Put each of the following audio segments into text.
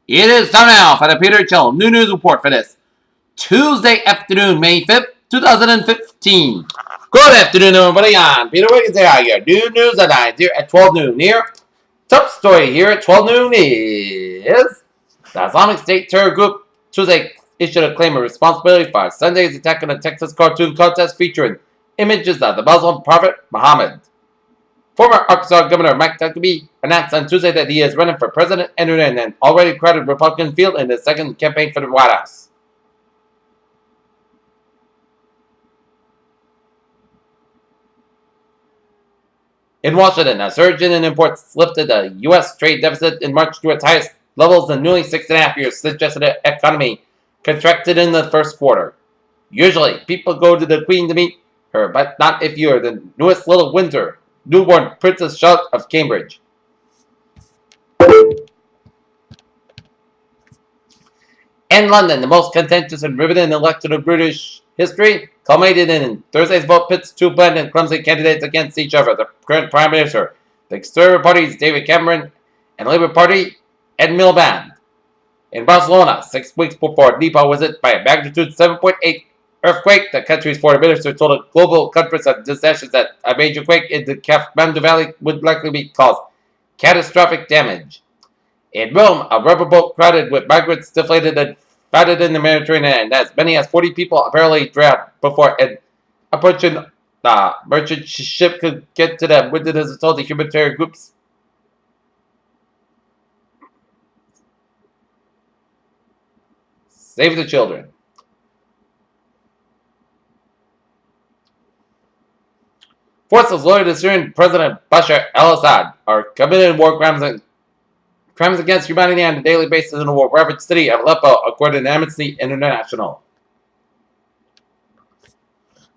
It is time now for the Peter Chill New News Report for this Tuesday afternoon, May 5th, 2015. Good afternoon, everybody. I'm Peter Wiggins here. New news at 9 here at 12 noon here. Top story here at 12 noon is the Islamic State terror group Tuesday issued a claim of responsibility for Sunday's attack on a Texas cartoon contest featuring images of the Muslim prophet Muhammad. Former Arkansas Governor Mike Huckabee announced on Tuesday that he is running for president, entering an already crowded Republican field in his second campaign for the White House. In Washington, a surge in imports lifted the U.S. trade deficit in March to its highest levels in nearly 6.5 years, suggested the economy contracted in the first quarter. Usually, people go to the Queen to meet her, but not if you're the newest little Windsor, newborn Princess Charlotte of Cambridge. In London, the most contentious and riveting election of British history culminated in Thursday's vote pits two bland and clumsy candidates against each other. The current Prime Minister, the Conservative Party's David Cameron, and Labour Party Ed Miliband. In Barcelona, 6 weeks before Nepal was hit by a magnitude 7.8 earthquake, the country's foreign minister told a global conference of disasters that a major quake in the Kathmandu Valley would likely cause catastrophic damage. In Rome, a rubber boat crowded with migrants deflated and foundered in the Mediterranean, and as many as 40 people apparently drowned before an approaching merchant ship could get to them. Witnesses told the humanitarian groups. Save the children. Forces loyal to Syrian President Bashar al-Assad are committing war crimes against humanity on a daily basis in the war-ravaged city of Aleppo, according to Amnesty International.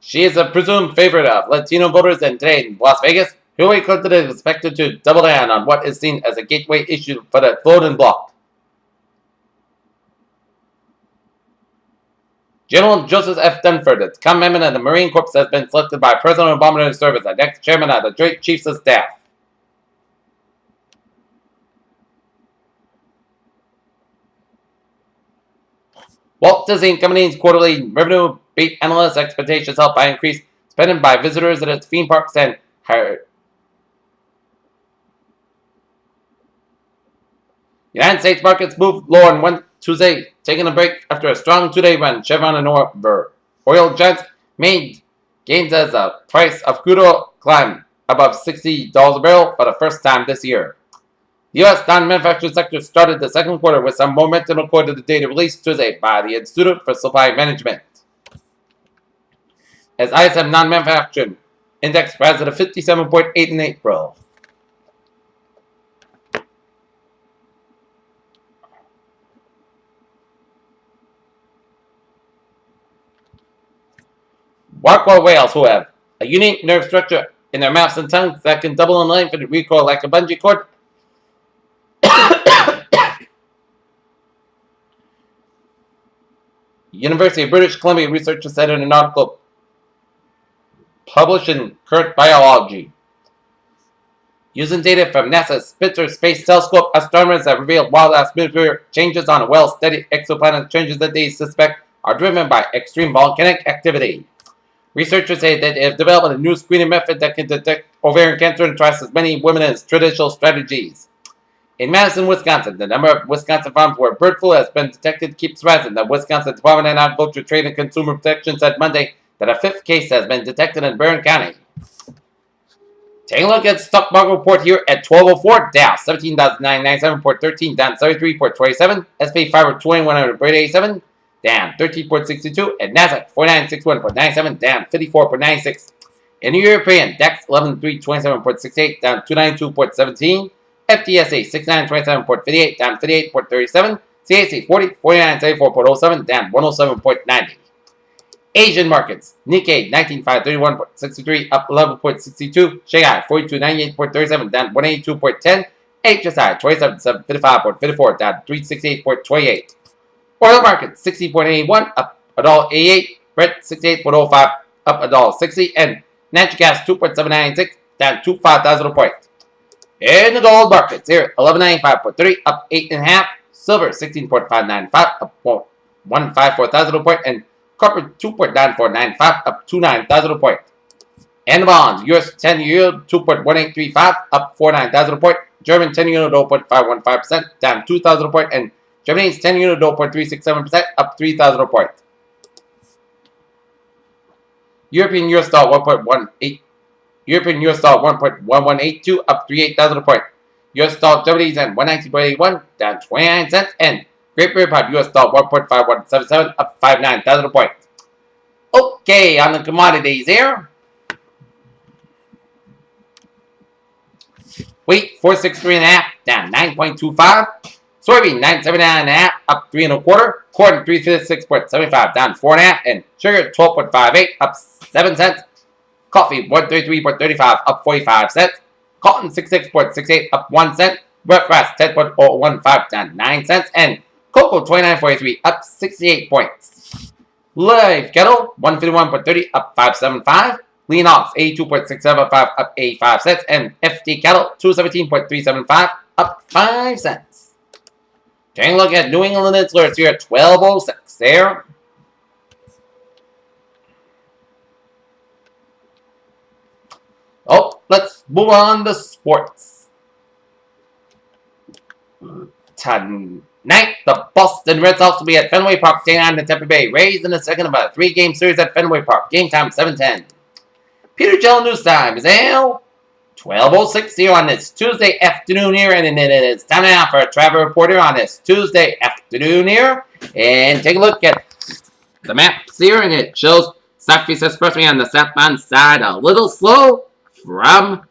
She is a presumed favorite of Latino voters, and today in Las Vegas, Hillary Clinton is expected to double down on what is seen as a gateway issue for the voting bloc. General Joseph F. Dunford, the commandant of the Marine Corps, has been selected by President Obama to serve as the next chairman of the Joint Chiefs of Staff. Walt Disney Company's quarterly revenue beat analyst expectations, helped by increased spending by visitors at its theme parks and higher. United States markets moved lower on one Tuesday, taking a break after a strong two-day run. Chevron and oil giants made gains as the price of crude oil climbed above $60 a barrel for the first time this year. The U.S. non-manufacturing sector started the second quarter with some momentum, according to the data released Tuesday by the Institute for Supply Management. As ISM non-manufacturing index rises to 57.8 in April. Rorqual whales, who have a unique nerve structure in their mouths and tongues that can double in length and recoil like a bungee cord, University of British Columbia researchers said in an article published in Current Biology. Using data from NASA's Spitzer Space Telescope, astronomers have revealed wild atmospheric changes on a well-studied exoplanet, changes that they suspect are driven by extreme volcanic activity. Researchers say that they have developed a new screening method that can detect ovarian cancer and twice as many women as traditional strategies. In Madison, Wisconsin, the number of Wisconsin farms where bird flu has been detected keeps rising. The Wisconsin Department of Agriculture, Trade, and Consumer Protection said Monday that a fifth case has been detected in Barron County. Taking a look at the stock market report here at 12:04. Dow 17,997.13, down 33.27. SP 521.87, down 13.62. And Nasdaq 4961.97, down 54.96. In the European, DAX 11,327.68, down 292.17. FTSE 6927.58, down 38.37. CAC 4974.07, down 107.90. Asian markets. Nikkei 19531.63, up 11.62. Shanghai 4298.37, down 182.10. HSI 27755.54, down 368.28. Oil market 60.81, up $1.88. Brent 68.05, up $1.60. And natural gas 2.796, down 25,000 a point. In the gold markets, here at 1195.3, up 8.5. Silver 16.595 up 154 thousand point, and copper 2.9495 up 29 thousand point. And the bonds, US 10 yield 2.1835 up 49 thousand point, German 10 yield 0.515% down 2,000 point, and Japanese 10 yield 0.367% up 3,000 point. European US dollar 1.18. European US dollar 1.1182 up 38,000 point. US dollar Japanese yen 119.81 down 29 cents, and Great Britain pound US dollar 1.5177 up 59,000 point. Okay, on the commodities here. Wheat 463.5 down 9.25. Soybean 979.5 up 3 1/4. Corn 356.75 down 4.5, and sugar 12.58 up 7 cents. Coffee 133.35 up 45 cents. Cotton 66.68 up 1 cent. Wet grass 10.015 down 9 cents, and cocoa 29.43 up 68 points. Live kettle 151.30 up 575. Lean ox 82.675 up 85 cents, and FT cattle 217.375 up 5 cents. Taking a look at New England Insulars here at 1206 there. Oh, let's move on to sports. Tonight, the Boston Red Sox will be at Fenway Park taking on the Tampa Bay Rays in the second of a 3-game series at Fenway Park. Game time 7:10. Peter Gel News Time is now 12:06 here on this Tuesday afternoon here, and it is time now for a travel report here on this Tuesday afternoon here. And take a look at the maps here, and it shows Southeast Expressway on the southbound side a little slow from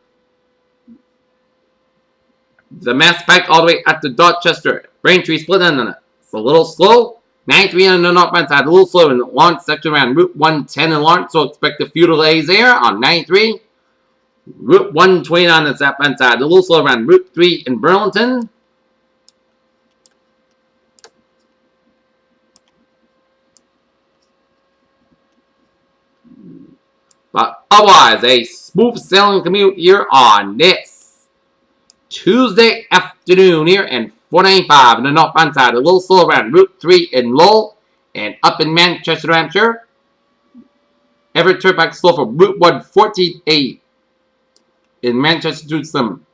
the Mass Pike all the way up to Dorchester. Braintree split in, and it's a little slow. 93 on the northbound side, a little slow in the Lawrence section around Route 110 in Lawrence, so expect a few delays there on 93. Route 120 on the southbound side, a little slow around Route 3 in Burlington. But otherwise, a smooth sailing commute here on this Tuesday afternoon here, and 495 on the northbound side, a little slow around Route 3 in Lowell, and up in Manchester, New Hampshire. Everett Turnpike slow for Route 148 in Manchester to some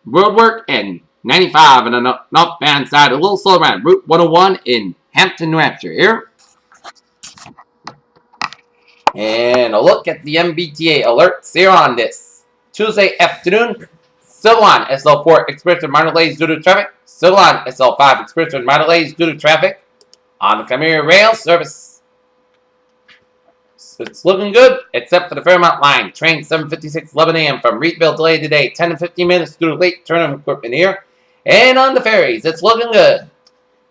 road work, and 95 on the northbound side, a little slow around Route 101 in Hampton, New Hampshire here. And a look at the MBTA alerts here on this Tuesday afternoon. Silverline SL4 experiencing minor delays due to traffic. Silverline SL5 experiencing minor delays due to traffic on the Khmer Rail service. It's looking good, except for the Fairmont line. Train 756 11 a.m. from Reedville delayed today. 10 to 15 minutes due to late turn of equipment here. And on the ferries, it's looking good.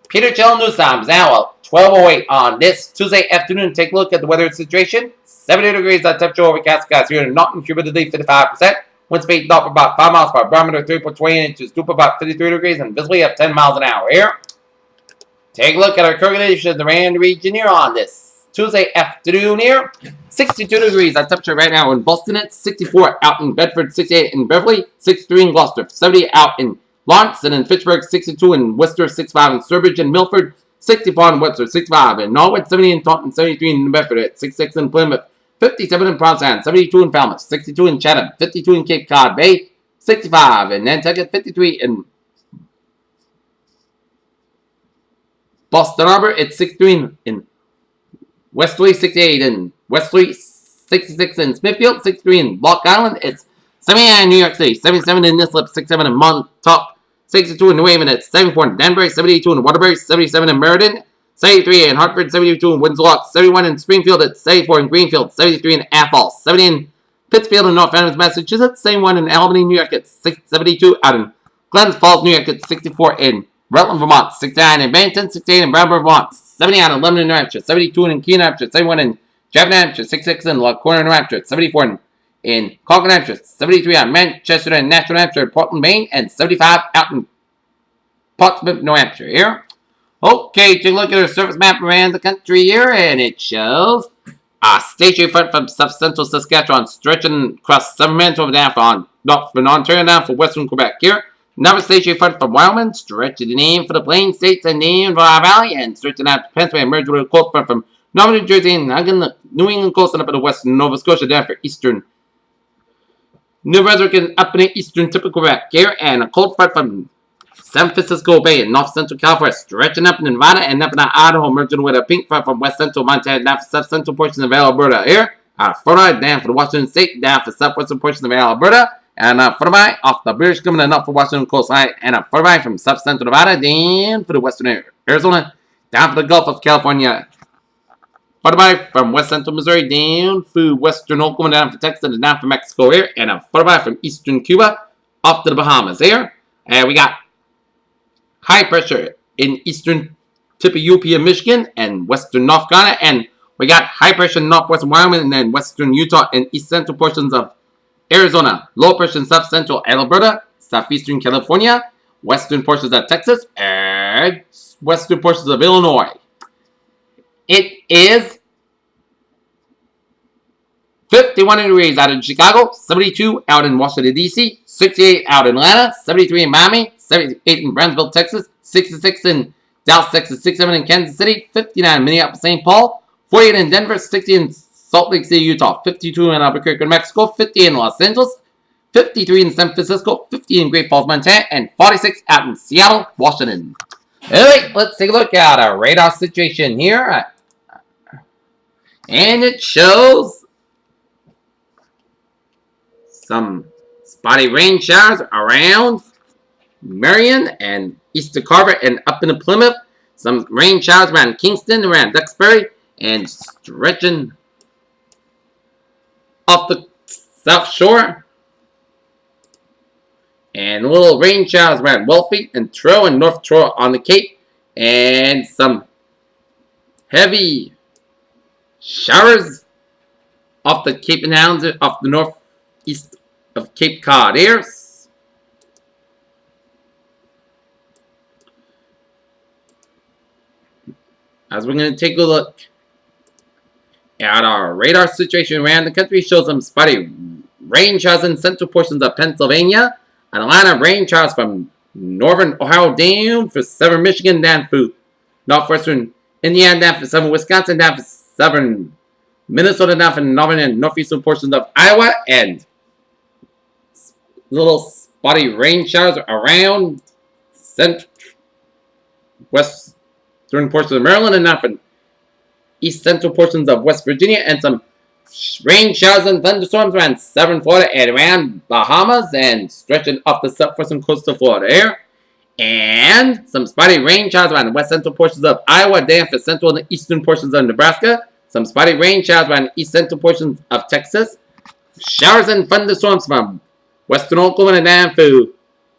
Peter Gel News Time is now at 12:08 on this Tuesday afternoon. Take a look at the weather situation. 70 degrees on temperature, overcast skies here in Norton, humidity 55%. Wind speed up about 5 miles per hour, barometer 3.20 inches, dew about 53 degrees, and visibility of 10 miles an hour here. Take a look at our current conditions in the Rand region here on this Tuesday afternoon here. 62 degrees on temperature right now in Boston. It's 64 out in Bedford, 68 in Beverly, 63 in Gloucester, 70 out in Lawrence, and in Fitchburg, 62 in Worcester, 65 in Sturbridge and Milford, 64 in Worcester, 65 in Norwood, 70 in Taunton, 73 in New Bedford, 66 in Plymouth, 57 in Provincetown, 72 in Falmouth, 62 in Chatham, 52 in Cape Cod Bay, 65 in Nantucket, 53 in Boston Harbor. It's 63 in Westerly, 68 in Westerly, 66 in Smithfield, 63 in Block Island. It's 79 in New York City, 77 in Islip, 67 in Montauk, 62 in New Haven. It's 74 in Danbury, 72 in Waterbury, 77 in Meriden, 73 in Hartford, 72 in Windsor, 71 in Springfield, it's 74 in Greenfield, 73 in Athol, 70 in Pittsfield in North Adams, Massachusetts, 71 in Albany, New York, it's 72 out in Glens Falls, New York, it's 64 in Rutland, Vermont, 69 in Bennington, 68 in Bramber, Vermont, 70 out in Lebanon, New Hampshire, 72 in Keene, New Hampshire, 71 in Javon, New Hampshire, 66 in La Corner, New Hampshire, 74 in Concord, New Hampshire, 73 out in Manchester and Nashville, New Hampshire, Portland, Maine, and 75 out in Portsmouth, New Hampshire here. Okay, take a look at our surface map around the country here, and it shows a stationary front from south central Saskatchewan stretching across Summerman over down for Northern Ontario down for western Quebec here. Another station front from Wyoming, stretching the name for the Plain States and name for our valley, and stretching out to Pennsylvania, merged with a cold front from Northern New Jersey and the New England coast and up in the western Nova Scotia, down for eastern New Brunswick and up in the eastern tip of Quebec here, and a cold front from San Francisco Bay in north central California, stretching up in Nevada and up in Idaho, merging with a pink front from west central Montana, down for south central portions of Alberta here. Further down for the Washington State, down for southwestern portions of Alberta, and further off the British Columbia and up for Washington coastline, and further from south central Nevada, down for the western Arizona, down for the Gulf of California. Further from west central Missouri, down through western Oklahoma, down for Texas, and down for Mexico here, and further from eastern Cuba, off to the Bahamas here. And we got high pressure in eastern tip of UP and Michigan and western North Carolina, and we got high pressure in northwestern Wyoming and then western Utah and east central portions of Arizona, low pressure in south central Alberta, southeastern California, western portions of Texas, and western portions of Illinois. It is 51 degrees out in Chicago, 72 out in Washington, D.C., 68 out in Atlanta, 73 in Miami, 78 in Brownsville, Texas, 66 in Dallas, Texas, 67 in Kansas City, 59 in Minneapolis, St. Paul, 48 in Denver, 60 in Salt Lake City, Utah, 52 in Albuquerque, Mexico, 50 in Los Angeles, 53 in San Francisco, 50 in Great Falls, Montana, and 46 out in Seattle, Washington. Alright, let's take a look at our radar situation here. And it shows some spotty rain showers around Marion and east of Carver and up into Plymouth. Some rain showers around Kingston, around Duxbury, and stretching off the South Shore. And little rain showers around Wellfleet and Truro and North Truro on the Cape. And some heavy showers off the Cape and Islands, off the northeast of Cape Cod here. As we're going to take a look at our radar situation around the country, shows some spotty rain showers in central portions of Pennsylvania, and a line of rain showers from northern Ohio down for southern Michigan, down through northwestern Indiana, down for southern Wisconsin, down for southern Minnesota, down for northern and northeastern portions of Iowa, and little spotty rain showers around western portions of Maryland, and down for east central portions of West Virginia, and some rain showers and thunderstorms around southern Florida and around Bahamas, and stretching up the southwestern coast of Florida here. And some spotty rain showers around the west central portions of Iowa, down for central and eastern portions of Nebraska. Some spotty rain showers around the east central portions of Texas. Showers and thunderstorms from western Oklahoma and down through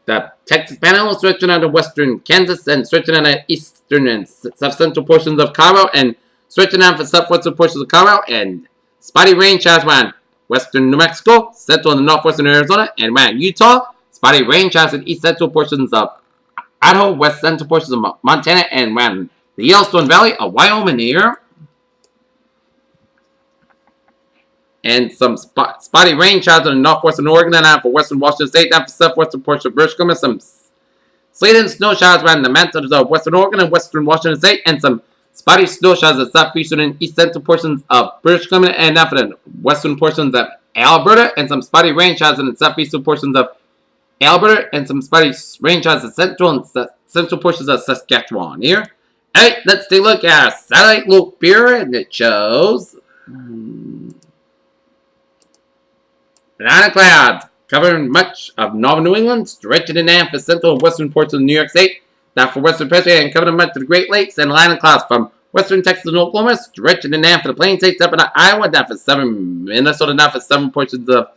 the Texas Panhandle, stretching out of western Kansas, and stretching out of eastern and south central portions of Colorado, and stretching out for southwestern portions of Colorado, and spotty rain showers around western New Mexico, central and northwestern Arizona, and around Utah. Spotty rain showers in east central portions of Idaho, west central portions of Montana, and around the Yellowstone Valley of Wyoming here. And some spotty rain showers in northwestern Oregon, and down for western Washington State, down for southwestern portion of British Columbia. Some sleet and snow showers around the mountains of western Oregon and western Washington State, and some spotty snow showers in southeastern and east central portions of British Columbia, and down for the western portions of Alberta, and some spotty rain showers in the southeastern portions of Alberta, and some spotty rain showers in central and central portions of Saskatchewan here. Alright, let's take a look at our satellite loop here, and it shows line of clouds covering much of northern New England, stretching it down for central and western portions of New York State, down for western Pennsylvania, and covering much of the Great Lakes, and a line of clouds from western Texas and Oklahoma, stretching it down for the Plain States, up in Iowa, down for southern Minnesota, down for southern portions of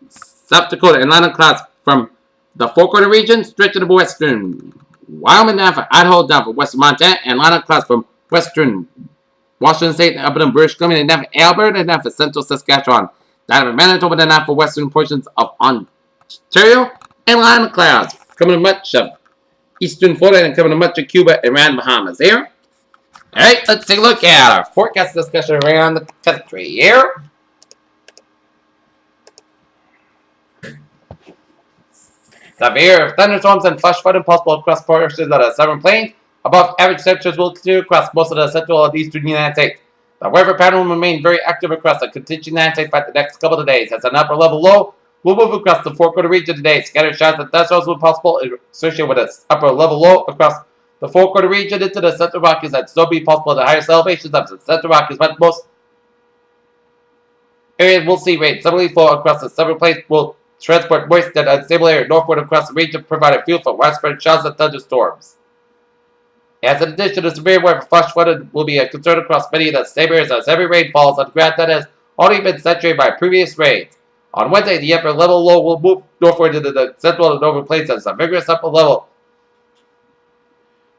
South Dakota, and line of clouds from the Four Corner region, stretching to western Wyoming, down for Idaho, down for western Montana, and line of clouds from western Washington State, up in British Columbia, and down for Alberta, and down for central Saskatchewan, down for Manitoba, and down for western portions of Ontario, and line of clouds coming to much of eastern Florida and coming to much of Cuba and around Bahamas here. Alright, let's take a look at our forecast discussion around the country here. Severe thunderstorms and flash flooding possible across portions of the southern plains. Above average temperatures will continue across most of the central and eastern United States. The weather pattern will remain very active across the contiguous United States for the next couple of days. As an upper level low will move across the four-quarter region today. Scattered showers and thunderstorms will be possible associated with an upper level low across the four-quarter region into the Central Rockies and still be possible at the highest elevations of the Central Rockies, but most areas will see rain. Suddenly flow across the southern plains will transport moist and unstable air northward across the region, providing fuel for widespread showers and thunderstorms. As in addition to severe weather, flash flooding will be a concern across many of the same areas as heavy rain falls on ground that has already been saturated by previous rains. On Wednesday, the upper level low will move northward into the central and northern plains as a vigorous upper level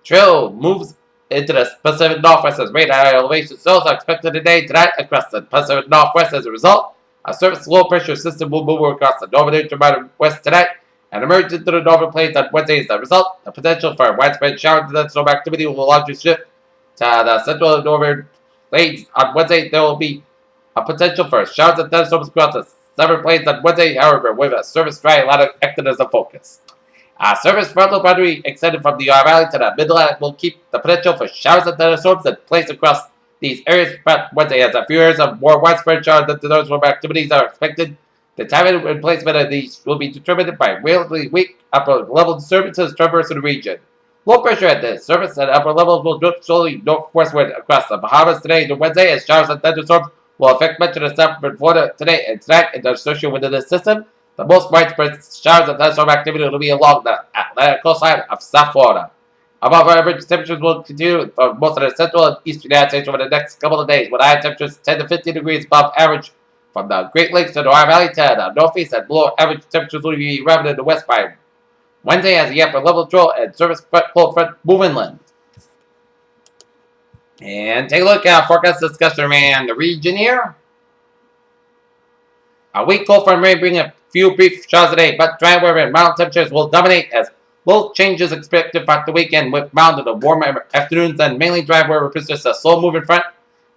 trail moves into the Pacific Northwest as rain at higher elevations. Snows are expected today tonight across the Pacific Northwest. As a result, a surface low pressure system will move across the northern intermountain west tonight and emerge into the northern plains on Wednesday. As a result, the potential for widespread shower and thunderstorm activity will largely shift to the central and northern plains. On Wednesday, there will be a potential for showers and thunderstorms across the southern plains on Wednesday, however, with a surface dry Atlantic acting as a focus. A surface frontal boundary extended from the Ohio Valley to the Mid-Atlantic will keep the potential for showers and thunderstorms in place across these areas throughout Wednesday. As a few areas of more widespread showers and thunderstorm activities are expected, the timing and placement of these will be determined by relatively weak upper-level disturbances traversing the region. Low pressure at the surface and upper levels will drift slowly northwestward across the Bahamas today to Wednesday as showers and thunderstorms will affect much of the southern Florida today and tonight and are associated with this system. The most widespread showers and thunderstorm activity will be along the Atlantic coastline of South Florida. Above average temperatures will continue for most of the central and eastern United States over the next couple of days, with high temperatures 10 to 15 degrees above average from the Great Lakes to the Ohio Valley to the northeast, and below average temperatures will be around in the west by Wednesday as the upper level trough and surface cold front move inland. And take a look at our forecast discussion around the region here. A weak cold front may bring a few brief showers today, but dry weather and mild temperatures will dominate as little changes expected throughout the weekend with mild and warmer afternoons and mainly dry weather persists. A slow moving front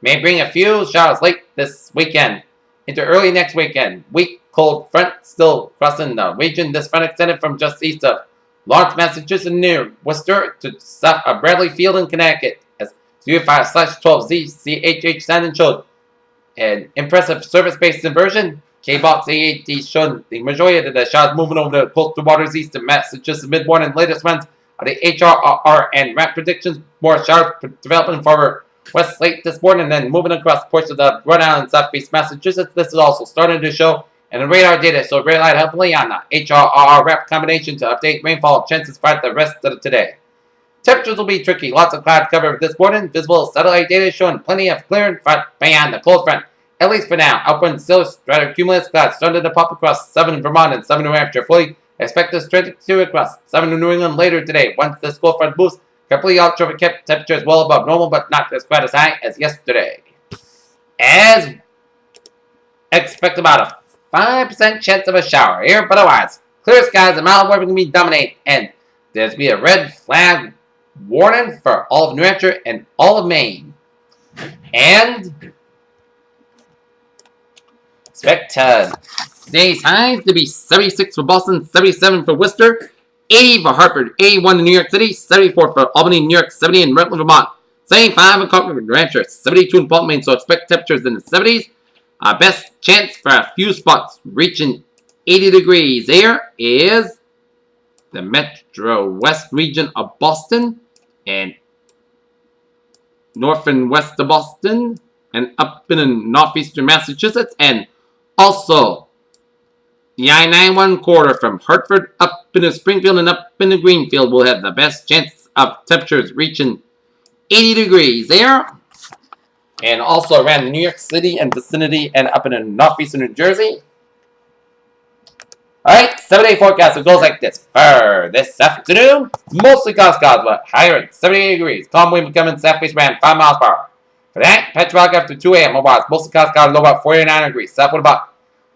may bring a few showers late this weekend into early next weekend. Weak cold front still crossing the region. This front extended from just east of Lawrence, Massachusetts near Worcester to south of Bradley Field in Connecticut as 05/12Z CHH Sandon showed an impressive surface-based inversion. K-Box AAT showed the majority of the showers moving over the coastal waters east of Massachusetts mid-morning. Latest ones are the HRR and RAP predictions. More showers developing further west late this morning and then moving across portions of Rhode Island and southeast Massachusetts. This is also starting to show in the radar data, so rely heavily on the HRR RAP combination to update rainfall chances for the rest of today. Temperatures will be tricky. Lots of cloud cover this morning. Visible satellite data showing plenty of clearing beyond the cold front. At least for now, upwind still stratocumulus clouds starting to pop across 7 Vermont and 7 New Hampshire. Fully expect this trend to across 7 New England later today. Once this cold front boosts, completely ultraviolet kept temperatures well above normal, but not as quite as high as yesterday. As expect about a 5% chance of a shower here, but otherwise, clear skies and mild weather can be dominate, and there's be a red flag warning for all of New Hampshire and all of Maine. And expect today's highs to be 76 for Boston, 77 for Worcester, 80 for Hartford, 81 in New York City, 74 for Albany, New York, 70 in Rutland, Vermont, 75 in Concord, New Hampshire, 72 in Portland, Maine. So expect temperatures in the 70s. Best chance for a few spots reaching 80 degrees. There is the Metro West region of Boston and north and west of Boston and up in northeastern Massachusetts, and also the I-91 corridor from Hartford up into Springfield and up into Greenfield will have the best chance of temperatures reaching 80 degrees there. And also around New York City and vicinity and up in northeastern New Jersey. Alright, 7-day forecast. It goes like this. For this afternoon, mostly clouds, but higher at 78 degrees. Calm wind becoming southeast around 5 miles per hour. For that, Petrog after 2 a.m. Otherwise, mostly clouds, low about 49 degrees. South with about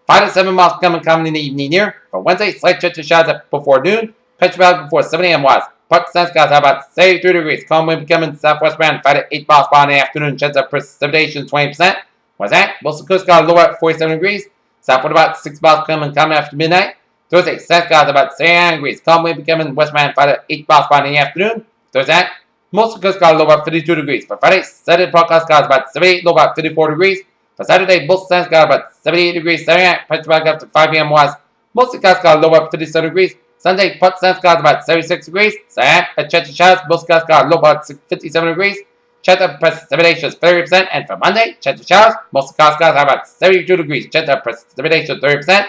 5 to 7 miles coming in the evening here. For Wednesday, slight chance of showers before noon. Petrog before 7 a.m. wise. Part sun skies have about 73 degrees. Calm wind becoming southwest around 5 to 8 miles per hour in the afternoon. Chance of precipitation 20%. What's that? Most of the coast skies low at 47 degrees. South with about 6 miles coming after midnight. Thursday, sun clouds about 79 degrees. Calm wind becoming westbound Friday, 8 miles per hour in the afternoon. Thursday, mostly clouds low about 52 degrees. For Friday, Saturday, forecast clouds about 78, low about 54 degrees. For Saturday, both sun clouds about 78 degrees. Saturday, punch back up to 5 p.m. was mostly clouds low about 57 degrees. Sunday, sun clouds about 76 degrees. Saturday, a chance of showers, most clouds low about 57 degrees. Chance of precipitation is 30%. And for Monday, chance of showers, most clouds about 72 degrees. Chance of precipitation 30%.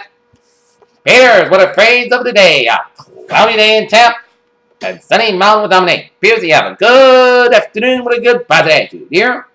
Bears, what a phrase of the day. A cloudy day in Tampa and sunny mountain will dominate. Bears, you have a good afternoon with a good positive attitude. Here,